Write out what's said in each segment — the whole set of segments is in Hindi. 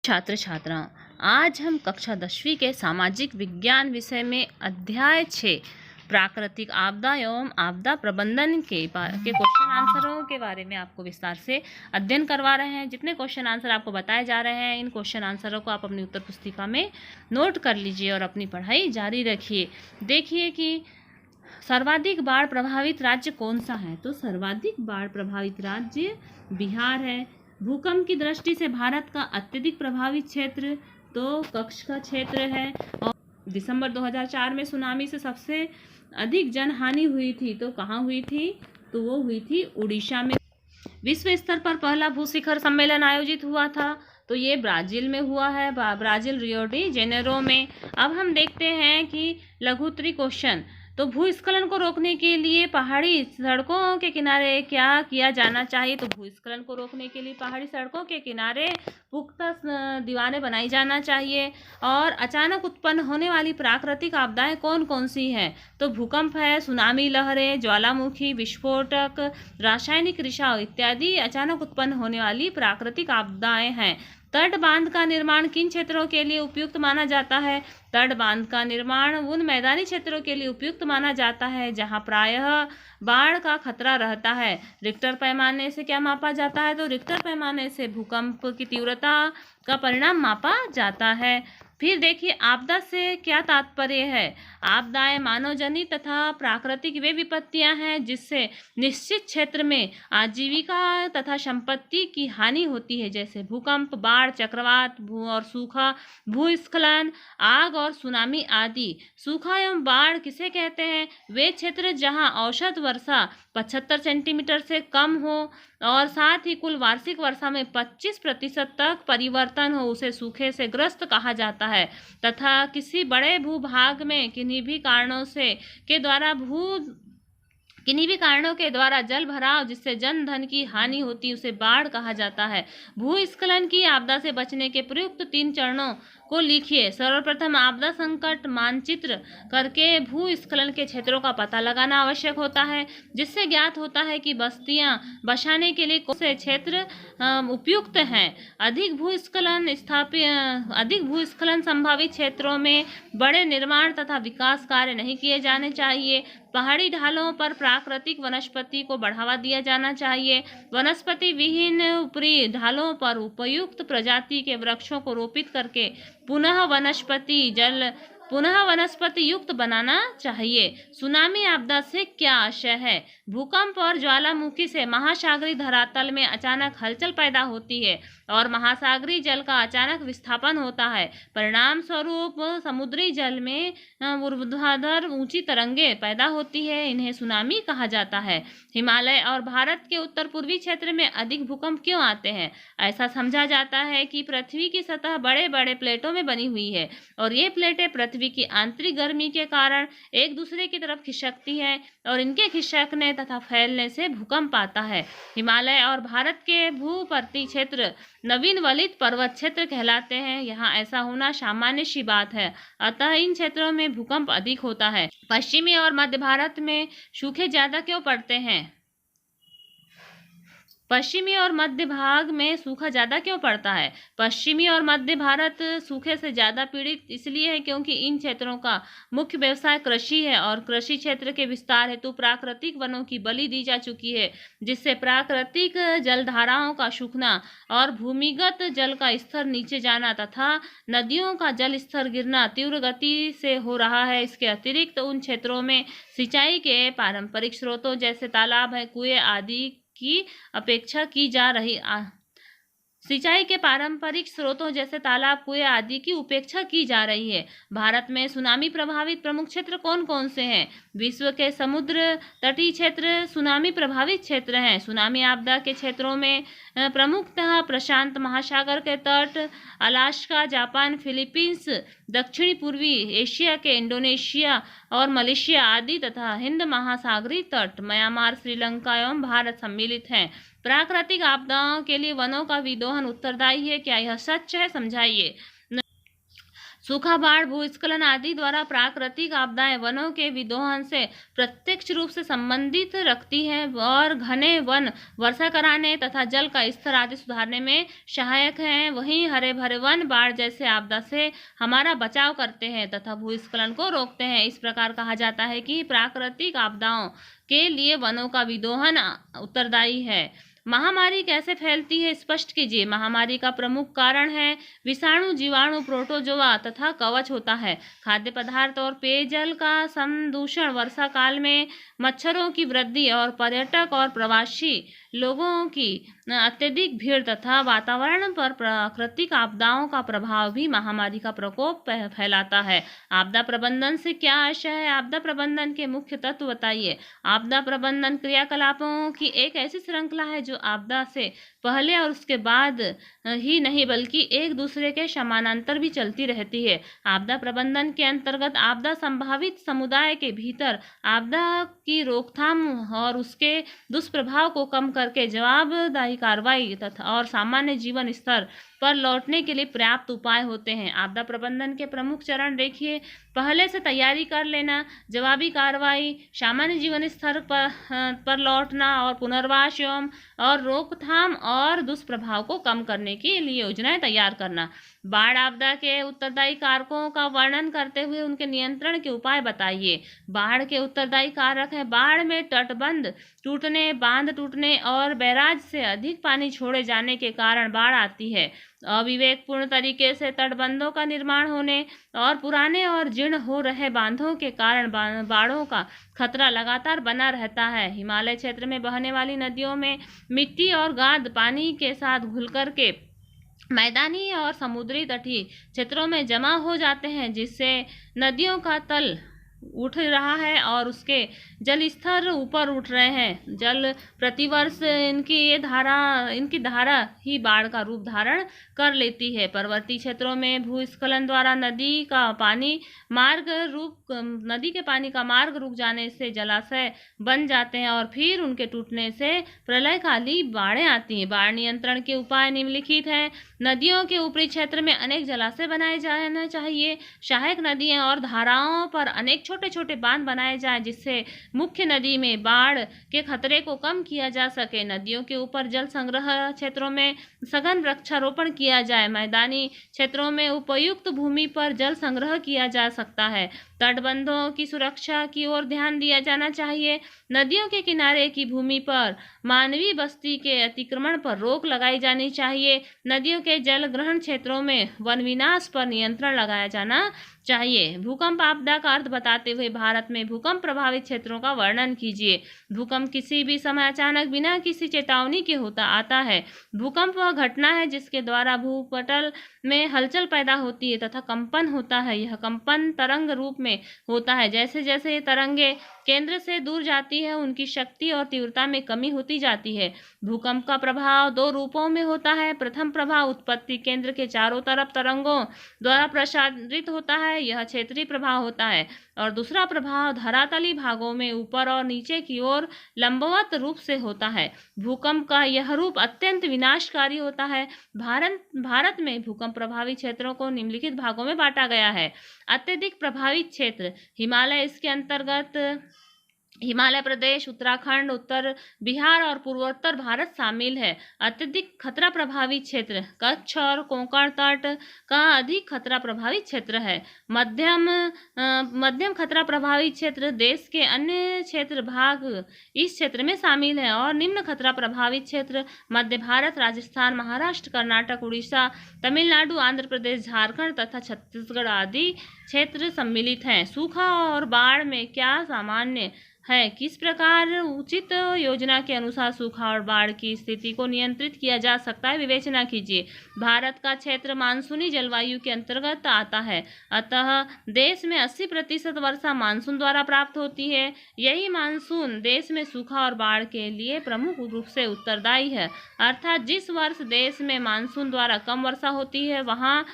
छात्र छात्राओं, आज हम कक्षा 10वीं के सामाजिक विज्ञान विषय में अध्याय 6 प्राकृतिक आपदा एवं आपदा प्रबंधन के क्वेश्चन आंसरों के बारे में आपको विस्तार से अध्ययन करवा रहे हैं। जितने क्वेश्चन आंसर आपको बताए जा रहे हैं, इन क्वेश्चन आंसरों को आप अपनी उत्तर पुस्तिका में नोट कर लीजिए और अपनी पढ़ाई जारी रखिए। देखिए कि सर्वाधिक बाढ़ प्रभावित राज्य कौन सा है। तो सर्वाधिक बाढ़ प्रभावित राज्य बिहार है। भूकंप की दृष्टि से भारत का अत्यधिक प्रभावित क्षेत्र तो कच्छ का क्षेत्र है। और दिसंबर 2004 में सुनामी से सबसे अधिक जनहानि हुई थी, तो कहाँ हुई थी? तो वो हुई थी उड़ीसा में। विश्व स्तर पर पहला भूशिखर सम्मेलन आयोजित हुआ था, तो ये ब्राजील में हुआ है, ब्राजील रियो डी जेनेरो में। अब हम देखते हैं कि लघुत्तरी क्वेश्चन। तो भूस्खलन को रोकने के लिए पहाड़ी सड़कों के किनारे क्या किया जाना चाहिए? तो भूस्खलन को रोकने के लिए पहाड़ी सड़कों के किनारे पुख्ता दीवारें बनाई जाना चाहिए। और अचानक उत्पन्न होने वाली प्राकृतिक आपदाएं कौन कौन सी हैं? तो भूकंप है, सुनामी लहरें, ज्वालामुखी विस्फोटक, रासायनिक रिसाव इत्यादि अचानक उत्पन्न होने वाली प्राकृतिक आपदाएं हैं। तट बांध का निर्माण किन क्षेत्रों के लिए उपयुक्त माना जाता है? तट बांध का निर्माण उन मैदानी क्षेत्रों के लिए उपयुक्त माना जाता है जहां प्रायः बाढ़ का खतरा रहता है। रिक्टर पैमाने से क्या मापा जाता है? तो रिक्टर पैमाने से भूकंप की तीव्रता का परिणाम मापा जाता है। फिर देखिए, आपदा से क्या तात्पर्य है? आपदाएं मानवजनित तथा प्राकृतिक वे विपत्तियां हैं जिससे निश्चित क्षेत्र में आजीविका तथा संपत्ति की हानि होती है, जैसे भूकंप, बाढ़, चक्रवात और सूखा, भूस्खलन, आग और सुनामी आदि। सूखा एवं बाढ़ किसे कहते हैं? वे क्षेत्र जहां औसत वर्षा 75 सेंटीमीटर से कम हो और साथ ही कुल वार्षिक वर्षा में 25% तक परिवर्तन हो, उसे सूखे से ग्रस्त कहा जाता है। तथा किसी बड़े भूभाग में किन्हीं भी कारणों के द्वारा जल भराव जिससे जन धन की हानि होती है, उसे बाढ़ कहा जाता है। भूस्खलन की आपदा से बचने के प्रयुक्त 3 चरणों को लिखिए। सर्वप्रथम आपदा संकट मानचित्र करके भूस्खलन के क्षेत्रों का पता लगाना आवश्यक होता है, जिससे ज्ञात होता है कि बस्तियां बसाने के लिए कौन से क्षेत्र उपयुक्त हैं। अधिक भूस्खलन संभावित क्षेत्रों में बड़े निर्माण तथा विकास कार्य नहीं किए जाने चाहिए। पहाड़ी ढालों पर प्राकृतिक वनस्पति को बढ़ावा दिया जाना चाहिए। वनस्पति विहीन ऊपरी ढालों पर उपयुक्त प्रजाति के वृक्षों को रोपित करके पुनः वनस्पति युक्त बनाना चाहिए। सुनामी आपदा से क्या आशय है? भूकंप और ज्वालामुखी से महासागरीय धरातल में अचानक हलचल पैदा होती है और महासागरीय जल का अचानक विस्थापन होता है। परिणाम स्वरूप समुद्री जल में ऊर्ध्वाधर ऊंची तरंगें पैदा होती है, इन्हें सुनामी कहा जाता है। हिमालय और भारत के उत्तर पूर्वी क्षेत्र में अधिक भूकंप क्यों आते हैं? ऐसा समझा जाता है कि पृथ्वी की सतह बड़े बड़े प्लेटों में बनी हुई है और ये प्लेटें पृथ्वी की आंतरिक गर्मी के कारण एक दूसरे की तरफ खिसकती हैं और इनके खिसकने तथा फैलने से भूकंप आता है। हिमालय और भारत के भूपर्ती क्षेत्र नवीन वलित पर्वत क्षेत्र कहलाते हैं। यहाँ ऐसा होना सामान्य सी बात है, अतः इन क्षेत्रों में भूकंप अधिक होता है। पश्चिमी और मध्य भारत में सूखे ज्यादा क्यों पड़ते हैं? पश्चिमी और मध्य भाग में सूखा ज्यादा क्यों पड़ता है? पश्चिमी और मध्य भारत सूखे से ज्यादा पीड़ित इसलिए है क्योंकि इन क्षेत्रों का मुख्य व्यवसाय कृषि है और कृषि क्षेत्र के विस्तार हेतु प्राकृतिक वनों की बलि दी जा चुकी है, जिससे प्राकृतिक जलधाराओं का सूखना और भूमिगत जल का स्तर नीचे जाना तथा नदियों का जल स्तर गिरना तीव्र गति से हो रहा है। इसके अतिरिक्त उन क्षेत्रों में सिंचाई के पारंपरिक स्रोतों जैसे तालाब है, कुएं आदि की उपेक्षा की जा रही है। भारत में सुनामी प्रभावित प्रमुख क्षेत्र कौन कौन से हैं? विश्व के समुद्र तटीय क्षेत्र सुनामी प्रभावित क्षेत्र हैं। सुनामी आपदा के क्षेत्रों में प्रमुखतः प्रशांत महासागर के तट, अलास्का, जापान, फिलीपींस, दक्षिणी पूर्वी एशिया के इंडोनेशिया और मलेशिया आदि तथा हिंद महासागरीय तट, म्यांमार, श्रीलंका एवं भारत सम्मिलित हैं। प्राकृतिक आपदाओं के लिए वनों का विदोहन उत्तरदायी है, क्या यह सच है? समझाइए। सूखा, बाढ़, भूस्खलन आदि द्वारा प्राकृतिक आपदाएं वनों के विध्वंस से प्रत्यक्ष रूप से संबंधित रखती हैं और घने वन वर्षा कराने तथा जल का स्तर आदि सुधारने में सहायक हैं। वहीं हरे भरे वन बाढ़ जैसे आपदा से हमारा बचाव करते हैं तथा भूस्खलन को रोकते हैं। इस प्रकार कहा जाता है कि प्राकृतिक आपदाओं के लिए वनों का विदोहन उत्तरदायी है। महामारी कैसे फैलती है, स्पष्ट कीजिए। महामारी का प्रमुख कारण है विषाणु, जीवाणु, प्रोटोजोआ तथा कवच होता है। खाद्य पदार्थ और पेयजल का संदूषण, वर्षा काल में मच्छरों की वृद्धि और पर्यटक और प्रवासी लोगों की अत्यधिक भीड़ तथा वातावरण पर प्राकृतिक आपदाओं का प्रभाव भी महामारी का प्रकोप फैलाता है। आपदा प्रबंधन से क्या आशय है? आपदा प्रबंधन के मुख्य तत्व बताइए। आपदा प्रबंधन क्रियाकलापों की एक ऐसी श्रृंखला है जो आपदा से पहले और उसके बाद ही नहीं बल्कि एक दूसरे के समानांतर भी चलती रहती है। आपदा प्रबंधन के अंतर्गत आपदा संभावित समुदाय के भीतर आपदा की रोकथाम और उसके दुष्प्रभाव को कम करके जवाबदाही कार्रवाई तथा और सामान्य जीवन स्तर पर लौटने के लिए पर्याप्त उपाय होते हैं। आपदा प्रबंधन के प्रमुख चरण देखिए। पहले से तैयारी कर लेना, जवाबी कार्रवाई, सामान्य जीवन स्तर पर लौटना और पुनर्वास एवं और रोकथाम और दुष्प्रभाव को कम करने के लिए योजनाएं तैयार करना। बाढ़ आपदा के उत्तरदायी कारकों का वर्णन करते हुए उनके नियंत्रण के उपाय बताइए। बाढ़ के उत्तरदायी कारक है बाढ़ में तटबंध टूटने, बांध टूटने और बैराज से अधिक पानी छोड़े जाने के कारण बाढ़ आती है। अविवेकपूर्ण तरीके से तटबंधों का निर्माण होने और पुराने और जीर्ण हो रहे बांधों के कारण बाढ़ों का खतरा लगातार बना रहता है। हिमालय क्षेत्र में बहने वाली नदियों में मिट्टी और गाद पानी के साथ घुलकर के मैदानी और समुद्री तटीय क्षेत्रों में जमा हो जाते हैं, जिससे नदियों का तल उठ रहा है और उसके जल स्तर ऊपर उठ रहे हैं। जल प्रतिवर्ष इनकी धारा ही बाढ़ का रूप धारण कर लेती है। पर्वतीय क्षेत्रों में भूस्खलन द्वारा नदी के पानी का मार्ग रुक जाने से जलाशय बन जाते हैं और फिर उनके टूटने से प्रलयकाली बाढ़ें आती हैं। बाढ़ नियंत्रण के उपाय निम्नलिखित हैं। नदियों के ऊपरी क्षेत्र में अनेक जलाशय बनाए जाना चाहिए। सहायक नदियों और धाराओं पर अनेक छोटे छोटे बांध बनाए जाएं, जिससे मुख्य नदी में बाढ़ के खतरे को कम किया जा सके। नदियों के ऊपर जल संग्रह क्षेत्रों में सघन वृक्षारोपण किया जाए। मैदानी क्षेत्रों में उपयुक्त भूमि पर जल संग्रह किया जा सकता है। तटबंधों की सुरक्षा की ओर ध्यान दिया जाना चाहिए। नदियों के किनारे की भूमि पर मानवीय बस्ती के अतिक्रमण पर रोक लगाई जानी चाहिए। नदियों के जल ग्रहण क्षेत्रों में वन विनाश पर नियंत्रण लगाया जाना चाहिए। भूकंप आपदा का अर्थ बताते हुए भारत में भूकंप प्रभावित क्षेत्रों का वर्णन कीजिए। भूकंप किसी भी समय अचानक बिना किसी चेतावनी के आता है। भूकंप वह घटना है जिसके द्वारा भूपटल में हलचल पैदा होती है तथा कंपन होता है। यह कंपन तरंग रूप में होता है। जैसे जैसे ये तरंगे केंद्र से दूर जाती है, उनकी शक्ति और तीव्रता में कमी होती जाती है। भूकंप का प्रभाव दो रूपों में होता है। प्रथम प्रभाव उत्पत्ति केंद्र के चारों तरफ तरंगों द्वारा प्रसारित होता है, यह क्षेत्रीय प्रभाव होता है। और दूसरा प्रभाव धरातली भागों में ऊपर और नीचे की ओर लंबवत रूप से होता है। भूकंप का यह रूप अत्यंत विनाशकारी होता है। भारत में भूकंप प्रभावित क्षेत्रों को निम्नलिखित भागों में बांटा गया है। अत्यधिक प्रभावित क्षेत्र हिमालय, इसके अंतर्गत हिमालय प्रदेश, उत्तराखंड, उत्तर बिहार और पूर्वोत्तर भारत शामिल है। अत्यधिक खतरा प्रभावित क्षेत्र कच्छ और कोंकण तट का अधिक खतरा प्रभावित क्षेत्र है। मध्यम खतरा प्रभावित क्षेत्र देश के अन्य क्षेत्र भाग इस क्षेत्र में शामिल है। और निम्न खतरा प्रभावित क्षेत्र मध्य भारत, राजस्थान, महाराष्ट्र, कर्नाटक, उड़ीसा, तमिलनाडु, आंध्र प्रदेश, झारखंड तथा छत्तीसगढ़ आदि क्षेत्र सम्मिलित हैं। सूखा और बाढ़ में क्या सामान्य है? किस प्रकार उचित योजना के अनुसार सूखा और बाढ़ की स्थिति को नियंत्रित किया जा सकता है, विवेचना कीजिए। भारत का क्षेत्र मानसूनी जलवायु के अंतर्गत आता है, अतः देश में 80% वर्षा मानसून द्वारा प्राप्त होती है। यही मानसून देश में सूखा और बाढ़ के लिए प्रमुख रूप से उत्तरदायी है। अर्थात जिस वर्ष देश में मानसून द्वारा कम वर्षा होती है वहाँ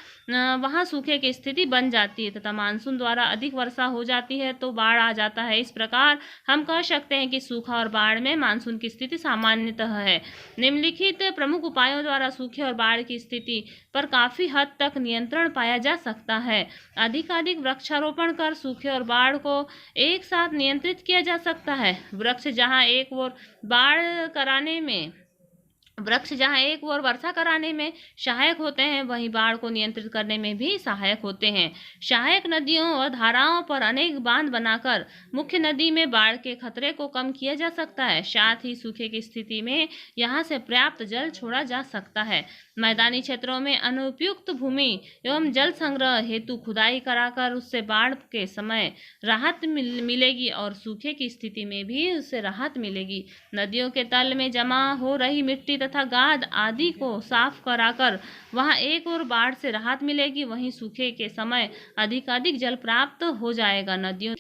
सूखे की स्थिति बन जाती है तथा मानसून द्वारा अधिक वर्षा हो जाती है तो बाढ़ आ जाता है। इस प्रकार हम कह सकते हैं कि सूखा और बाढ़ में मानसून की स्थिति सामान्यतः है। निम्नलिखित प्रमुख उपायों द्वारा सूखे और बाढ़ की स्थिति पर काफी हद तक नियंत्रण पाया जा सकता है। अधिकाधिक वृक्षारोपण कर सूखे और बाढ़ को एक साथ नियंत्रित किया जा सकता है। वृक्ष जहां एक ओर वर्षा कराने में सहायक होते हैं, वहीं बाढ़ को नियंत्रित करने में भी सहायक होते हैं। सहायक नदियों व धाराओं पर अनेक बांध बनाकर मुख्य नदी में बाढ़ के खतरे को कम किया जा सकता है। साथ ही सूखे की स्थिति में यहां से पर्याप्त जल छोड़ा जा सकता है। मैदानी क्षेत्रों में अनुपयुक्त भूमि एवं जल संग्रह हेतु खुदाई कराकर उससे बाढ़ के समय राहत मिलेगी और सूखे की स्थिति में भी उससे राहत मिलेगी। नदियों के तल में जमा हो रही मिट्टी तथा गाद आदि को साफ कराकर वहां एक और बाढ़ से राहत मिलेगी, वहीं सूखे के समय अधिकाधिक जल प्राप्त हो जाएगा। नदियों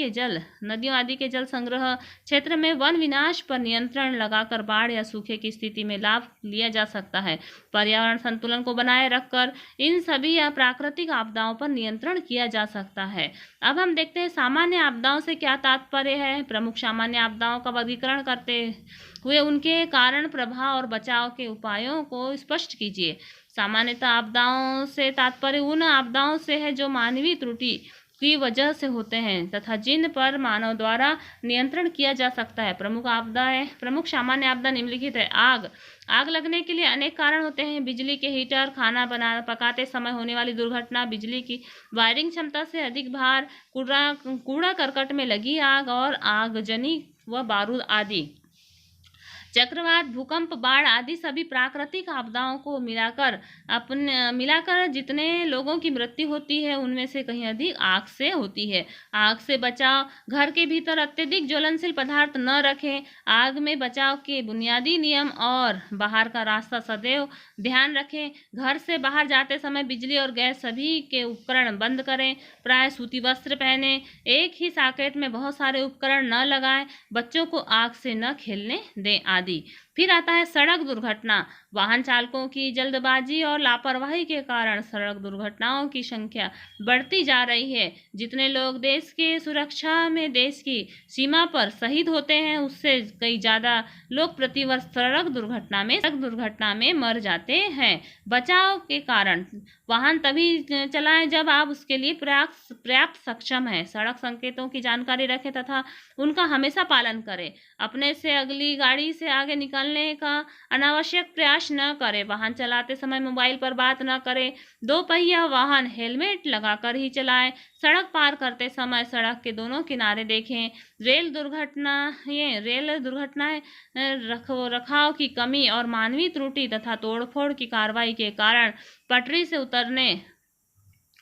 आदि के जल संग्रह क्षेत्र में वन विनाश पर नियंत्रण लगाकर बाढ़ या सूखे की स्थिति में लाभ लिया जा सकता है। पर्यावरण संतुलन को बनाए रखकर इन सभी या प्राकृतिक आपदाओं पर नियंत्रण किया जा सकता है। अब हम देखते हैं सामान्य आपदाओं से क्या तात्पर्य है। प्रमुख सामान्य आपदाओं का वर्गीकरण करते हुए उनके कारण, प्रभाव और बचाव के उपायों को स्पष्ट कीजिए। सामान्यतः आपदाओं से तात्पर्य उन आपदाओं से है जो मानवीय त्रुटि की वजह से होते हैं तथा जिन पर मानव द्वारा नियंत्रण किया जा सकता है। प्रमुख सामान्य आपदा निम्नलिखित है। आग लगने के लिए अनेक कारण होते हैं। बिजली के हीटर, खाना पकाते समय होने वाली दुर्घटना, बिजली की वायरिंग क्षमता से अधिक भार, कूड़ा करकट में लगी आग और आगजनी व बारूद आदि। चक्रवात, भूकंप, बाढ़ आदि सभी प्राकृतिक आपदाओं को मिलाकर जितने लोगों की मृत्यु होती है उनमें से कहीं अधिक आग से होती है। आग से बचाव, घर के भीतर अत्यधिक ज्वलनशील पदार्थ न रखें। आग में बचाव के बुनियादी नियम और बाहर का रास्ता सदैव ध्यान रखें। घर से बाहर जाते समय बिजली और गैस सभी के उपकरण बंद करें। प्राय सूती वस्त्र पहने। एक ही सॉकेट में बहुत सारे उपकरण न लगाएं। बच्चों को आग से न खेलने दें आदि। फिर आता है सड़क दुर्घटना। वाहन चालकों की जल्दबाजी और लापरवाही के कारण सड़क दुर्घटनाओं की संख्या बढ़ती जा रही है। जितने लोग देश के सुरक्षा में देश की सीमा पर शहीद होते हैं, उससे कई ज्यादा लोग प्रतिवर्ष सड़क दुर्घटना में मर जाते हैं। बचाव के कारण, वाहन तभी चलाएं जब आप उसके लिए पर्याप्त सक्षम हैं। सड़क संकेतों की जानकारी रखें तथा उनका हमेशा पालन करें। अपने से अगली गाड़ी से आगे निकलने का अनावश्यक प्रयास न करें। वाहन चलाते समय मोबाइल पर बात न करें। 2 पहिया वाहन हेलमेट लगाकर ही चलाएं। सड़क पार करते समय सड़क के दोनों किनारे देखें। रेल दुर्घटनाएं रखरखाव की कमी और मानवीय त्रुटि तथा तोड़फोड़ की कार्रवाई के कारण पटरी से उतरने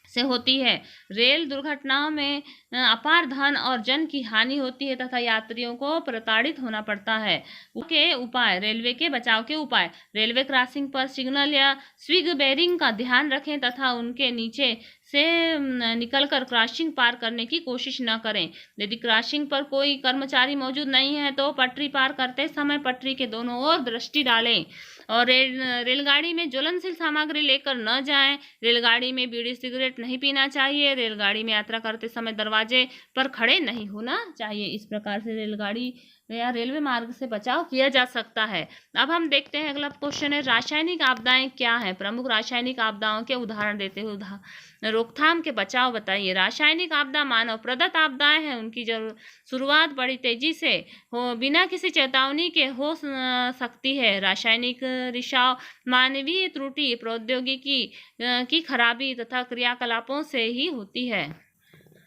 से होती है। रेल दुर्घटनाओं में अपार धन और जन की हानि होती है तथा यात्रियों को प्रताड़ित होना पड़ता है। रेलवे के बचाव के उपाय। रेलवे क्रॉसिंग पर सिग्नल या स्विग बेरिंग का ध्यान रखें तथा उनके नीचे से निकलकर क्रॉसिंग पार करने की कोशिश न करें। यदि क्रॉसिंग पर कोई कर्मचारी मौजूद नहीं है तो पटरी पार करते समय पटरी के दोनों ओर दृष्टि डालें और रेलगाड़ी में ज्वलनशील सामग्री लेकर न जाएं। रेलगाड़ी में बीड़ी सिगरेट नहीं पीना चाहिए। रेलगाड़ी में यात्रा करते समय दरवाजे पर खड़े नहीं होना चाहिए। इस प्रकार से रेलगाड़ी या रेलवे मार्ग से बचाव किया जा सकता है। अब हम देखते हैं अगला क्वेश्चन है, रासायनिक आपदाएं क्या है। प्रमुख रासायनिक आपदाओं के उदाहरण देते हुए रोकथाम के बचाव बताइए। रासायनिक आपदा मानव प्रदत्त आपदाएं हैं। उनकी शुरुआत बड़ी तेजी से बिना किसी चेतावनी के हो सकती है। रासायनिक रिसाव मानवीय त्रुटि, प्रौद्योगिकी की खराबी तथा क्रियाकलापों से ही होती है।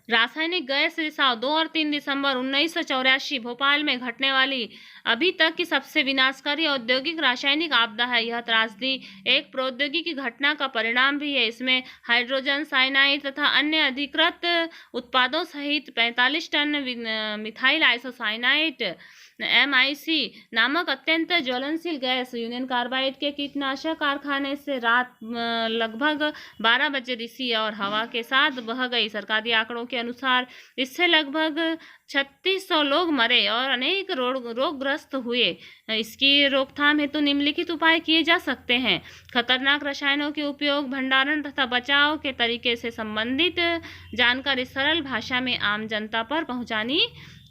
रासायनिक गैस रिसाव 2 और 3 दिसंबर 1984 भोपाल में घटने वाली अभी तक की सबसे विनाशकारी औद्योगिक रासायनिक आपदा है। यह त्रासदी एक प्रौद्योगिकी घटना का परिणाम भी है। इसमें हाइड्रोजन साइनाइड तथा अन्य अधिकृत उत्पादों सहित 45 टन मिथाइल आइसोसाइनाइड MIC नामक अत्यंत ज्वलनशील गैस यूनियन कार्बाइड के कीटनाशक कारखाने से रात लगभग 12 बजे दिसी और हवा के साथ बह गई। सरकारी आंकड़ों के अनुसार इससे लगभग 3600 लोग मरे और अनेक रोगग्रस्त हुए। इसकी रोकथाम हेतु निम्नलिखित उपाय किए जा सकते हैं। खतरनाक रसायनों के उपयोग, भंडारण तथा बचाव के तरीके से संबंधित जानकारी सरल भाषा में आम जनता पर पहुंचानी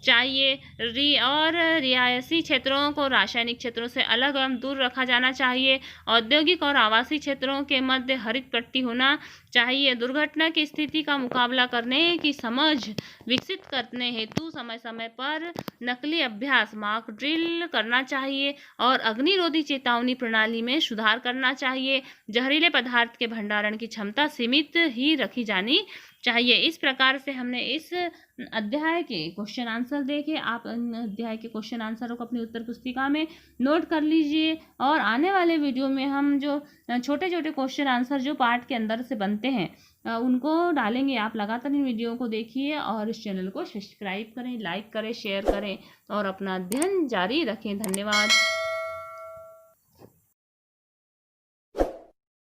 चाहिए। और रिहायशी क्षेत्रों को रासायनिक क्षेत्रों से अलग एवं दूर रखा जाना चाहिए। औद्योगिक और आवासीय क्षेत्रों के मध्य हरित पट्टी होना चाहिए। दुर्घटना की स्थिति का मुकाबला करने की समझ विकसित करने हेतु समय समय पर नकली अभ्यास मॉक ड्रिल करना चाहिए और अग्निरोधी चेतावनी प्रणाली में सुधार करना चाहिए। जहरीले पदार्थ के भंडारण की क्षमता सीमित ही रखी जानी चाहिए। इस प्रकार से हमने इस अध्याय के क्वेश्चन आंसर देखे। आप अध्याय के क्वेश्चन आंसरों को अपनी उत्तर पुस्तिका में नोट कर लीजिए और आने वाले वीडियो में हम जो छोटे छोटे क्वेश्चन आंसर जो पार्ट के अंदर से बनते हैं उनको डालेंगे। आप लगातार इन वीडियो को देखिए और इस चैनल को सब्सक्राइब करें, लाइक करें, शेयर करें और अपना अध्ययन जारी रखें। धन्यवाद।